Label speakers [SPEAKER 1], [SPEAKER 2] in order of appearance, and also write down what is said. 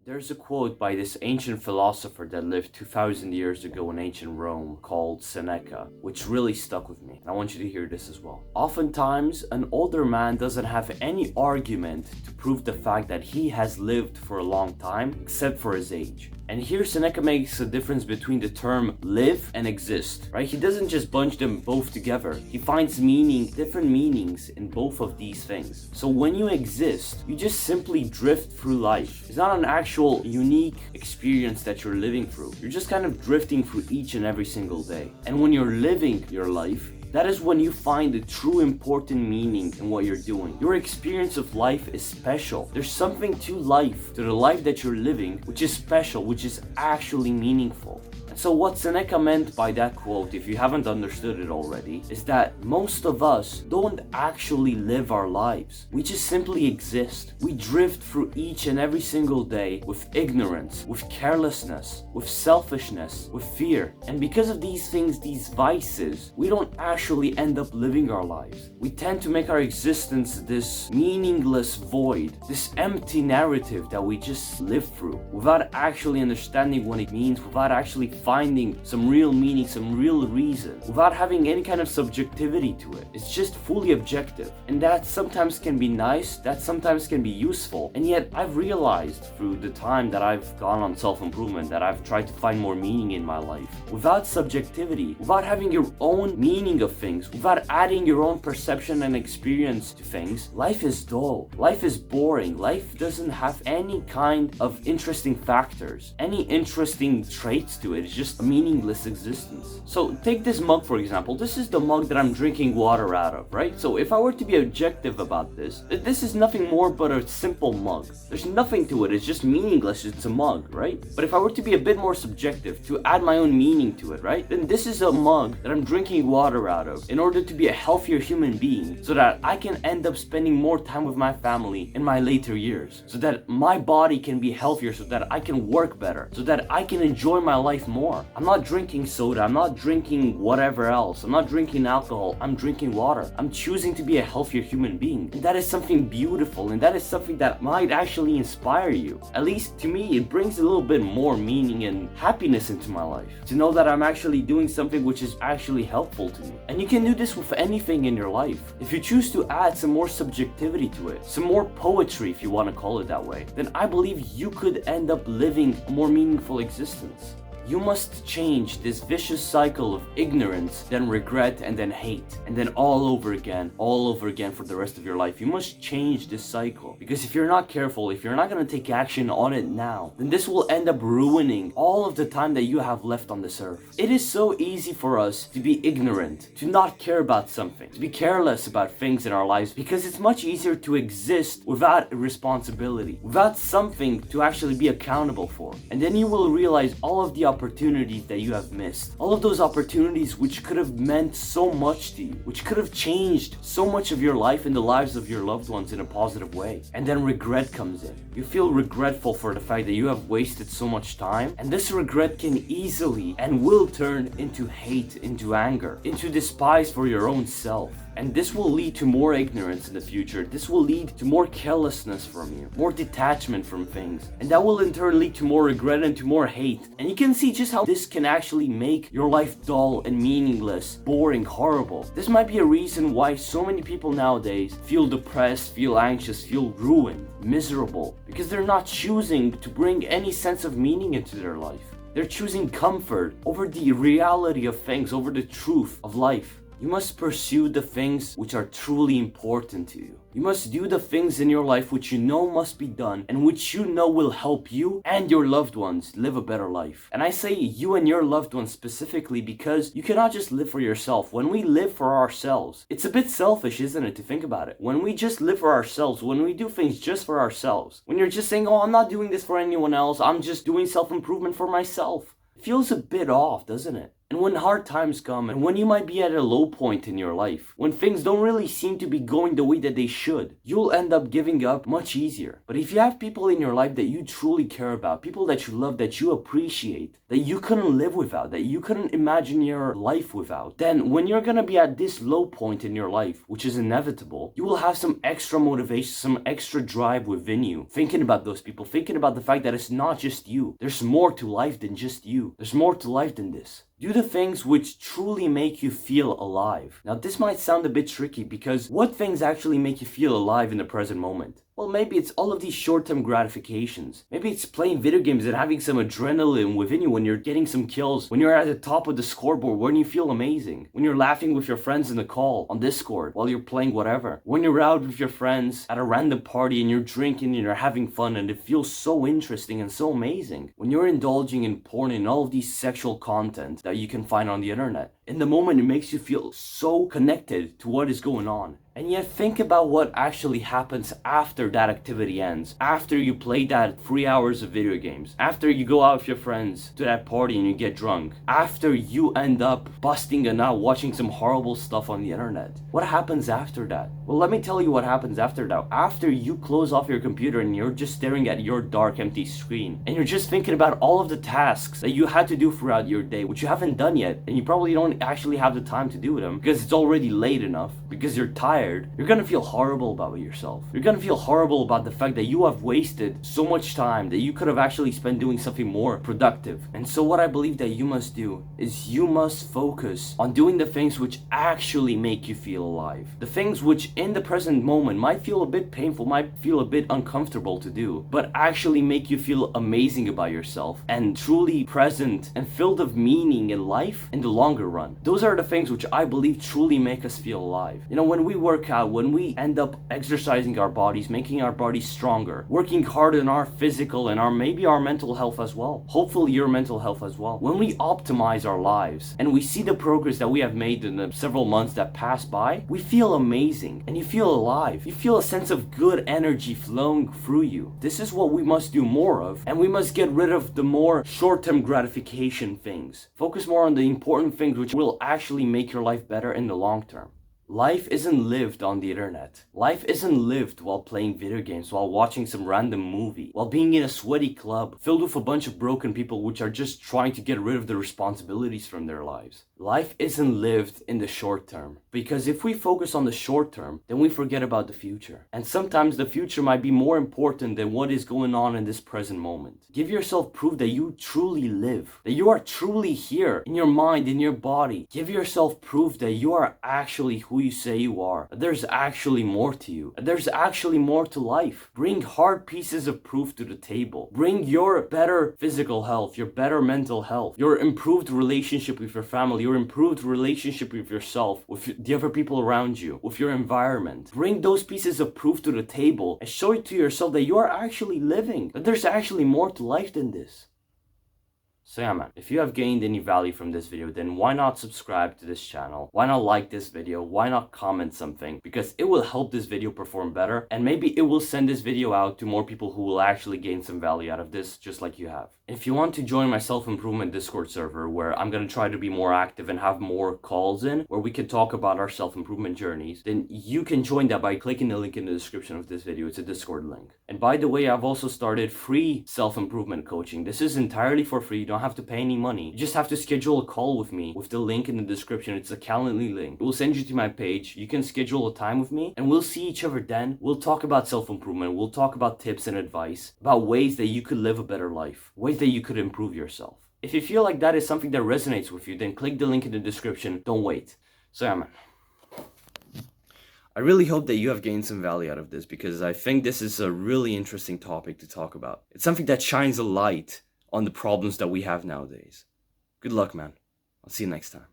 [SPEAKER 1] There's a quote by this ancient philosopher that lived 2000 years ago in ancient Rome called Seneca, which really stuck with me. And I want you to hear this as well. Oftentimes, an older man doesn't have any argument to prove the fact that he has lived for a long time, except for his age. And here Seneca makes a difference between the term live and exist, right? He doesn't just bunch them both together. He finds different meanings in both of these things. So when you exist, you just simply drift through life. It's not an actual unique experience that you're living through. You're just kind of drifting through each and every single day. And when you're living your life, that is when you find the true important meaning in what you're doing. Your experience of life is special. There's something to life, to the life that you're living, which is special, which is actually meaningful. And so what Seneca meant by that quote, if you haven't understood it already, is that most of us don't actually live our lives. We just simply exist. We drift through each and every single day with ignorance, with carelessness, with selfishness, with fear. And because of these things, these vices, we don't actually end up living our lives. We tend to make our existence this meaningless void, this empty narrative that we just live through without actually understanding what it means, without actually finding some real meaning, some real reason, without having any kind of subjectivity to it. It's just fully objective. And that sometimes can be nice, that sometimes can be useful. And yet I've realized through the time that I've gone on self-improvement that I've tried to find more meaning in my life. Without subjectivity, without having your own meaning of things, without adding your own perception and experience to things, life is dull. Life is boring. Life doesn't have any kind of interesting factors, any interesting traits to it. It's just a meaningless existence. So take this mug for example. This is the mug that I'm drinking water out of, right? So if I were to be objective about this is nothing more but a simple mug. There's nothing to it. It's just meaningless. It's a mug, right? But if I were to be a bit more subjective, to add my own meaning to it, right? Then this is a mug that I'm drinking water out of in order to be a healthier human being, so that I can end up spending more time with my family in my later years, so that my body can be healthier, so that I can work better, so that I can enjoy my life more. I'm not drinking soda, I'm not drinking whatever else, I'm not drinking alcohol, I'm drinking water. I'm choosing to be a healthier human being. And that is something beautiful, and that is something that might actually inspire you. At least to me, it brings a little bit more meaning and happiness into my life, to know that I'm actually doing something which is actually helpful to me. And you can do this with anything in your life. If you choose to add some more subjectivity to it, some more poetry if you want to call it that way, then I believe you could end up living a more meaningful existence. You must change this vicious cycle of ignorance, then regret, and then hate, and then all over again for the rest of your life. You must change this cycle, because if you're not careful, if you're not going to take action on it now, then this will end up ruining all of the time that you have left on this earth. It is so easy for us to be ignorant, to not care about something, to be careless about things in our lives, because it's much easier to exist without a responsibility, without something to actually be accountable for. And then you will realize all of the opportunities that you have missed. All of those opportunities which could have meant so much to you, which could have changed so much of your life and the lives of your loved ones in a positive way. And then regret comes in. You feel regretful for the fact that you have wasted so much time, and this regret can easily and will turn into hate, into anger, into despise for your own self. And this will lead to more ignorance in the future. This will lead to more carelessness from you, more detachment from things. And that will in turn lead to more regret and to more hate. And you can see just how this can actually make your life dull and meaningless, boring, horrible. This might be a reason why so many people nowadays feel depressed, feel anxious, feel ruined, miserable, because they're not choosing to bring any sense of meaning into their life. They're choosing comfort over the reality of things, over the truth of life. You must pursue the things which are truly important to you. You must do the things in your life which you know must be done, and which you know will help you and your loved ones live a better life. And I say you and your loved ones specifically because you cannot just live for yourself. When we live for ourselves, it's a bit selfish, isn't it, to think about it? When we just live for ourselves, when we do things just for ourselves, when you're just saying, oh, I'm not doing this for anyone else, I'm just doing self-improvement for myself, it feels a bit off, doesn't it? And when hard times come, and when you might be at a low point in your life, when things don't really seem to be going the way that they should, you'll end up giving up much easier. But if you have people in your life that you truly care about, people that you love, that you appreciate, that you couldn't live without, that you couldn't imagine your life without, then when you're gonna be at this low point in your life, which is inevitable, you will have some extra motivation, some extra drive within you, thinking about those people, thinking about the fact that it's not just you. There's more to life than just you. There's more to life than this. Do the things which truly make you feel alive. Now, this might sound a bit tricky because what things actually make you feel alive in the present moment? Well, maybe it's all of these short-term gratifications. Maybe it's playing video games and having some adrenaline within you when you're getting some kills, when you're at the top of the scoreboard, when you feel amazing, when you're laughing with your friends in the call on Discord while you're playing whatever, when you're out with your friends at a random party and you're drinking and you're having fun and it feels so interesting and so amazing, when you're indulging in porn and all of these sexual content that you can find on the internet. In the moment, it makes you feel so connected to what is going on. And yet think about what actually happens after that activity ends, after you play that 3 hours of video games, after you go out with your friends to that party and you get drunk, after you end up busting a nut watching some horrible stuff on the internet. What happens after that? Well, let me tell you what happens after that. After you close off your computer and you're just staring at your dark, empty screen, and you're just thinking about all of the tasks that you had to do throughout your day, which you haven't done yet, and you probably don't actually have the time to do them because it's already late enough, because you're tired, you're gonna feel horrible about yourself. You're gonna feel horrible about the fact that you have wasted so much time that you could have actually spent doing something more productive. And so what I believe that you must do is you must focus on doing the things which actually make you feel alive. The things which in the present moment might feel a bit painful, might feel a bit uncomfortable to do, but actually make you feel amazing about yourself and truly present and filled of meaning in life in the longer run. Those are the things which I believe truly make us feel alive. You know, when we work out, when we end up exercising our bodies, making our bodies stronger, working hard on our physical and maybe our mental health as well, hopefully your mental health as well, when we optimize our lives and we see the progress that we have made in the several months that pass by, we feel amazing and you feel alive. You feel a sense of good energy flowing through you. This is what we must do more of, and we must get rid of the more short-term gratification things. Focus more on the important things which will actually make your life better in the long term. Life isn't lived on the internet. Life isn't lived while playing video games, while watching some random movie, while being in a sweaty club filled with a bunch of broken people which are just trying to get rid of the responsibilities from their lives. Life isn't lived in the short term, because if we focus on the short term, then we forget about the future. And sometimes the future might be more important than what is going on in this present moment. Give yourself proof that you truly live, that you are truly here in your mind, in your body. Give yourself proof that you are actually who you say you are, that there's actually more to you, that there's actually more to life. Bring hard pieces of proof to the table. Bring your better physical health, your better mental health, your improved relationship with your family, your improved relationship with yourself, with the other people around you, with your environment. Bring those pieces of proof to the table and show it to yourself that you are actually living, that there's actually more to life than this. So yeah, man, if you have gained any value from this video, then why not subscribe to this channel? Why not like this video? Why not comment something? Because it will help this video perform better, and maybe it will send this video out to more people who will actually gain some value out of this, just like you have. If you want to join my self-improvement Discord server, where I'm going to try to be more active and have more calls in, where we can talk about our self-improvement journeys, then you can join that by clicking the link in the description of this video. It's a Discord link. And by the way, I've also started free self-improvement coaching. This is entirely for free. You don't have to pay any money. You just have to schedule a call with me with the link in the description. It's a Calendly link. It will send you to my page. You can schedule a time with me and we'll see each other then. We'll talk about self-improvement. We'll talk about tips and advice, about ways that you could live a better life, ways that you could improve yourself. If you feel like that is something that resonates with you, then click the link in the description. Don't wait. So yeah, man. I really hope that you have gained some value out of this, because I think this is a really interesting topic to talk about. It's something that shines a light on the problems that we have nowadays. Good luck, man. I'll see you next time.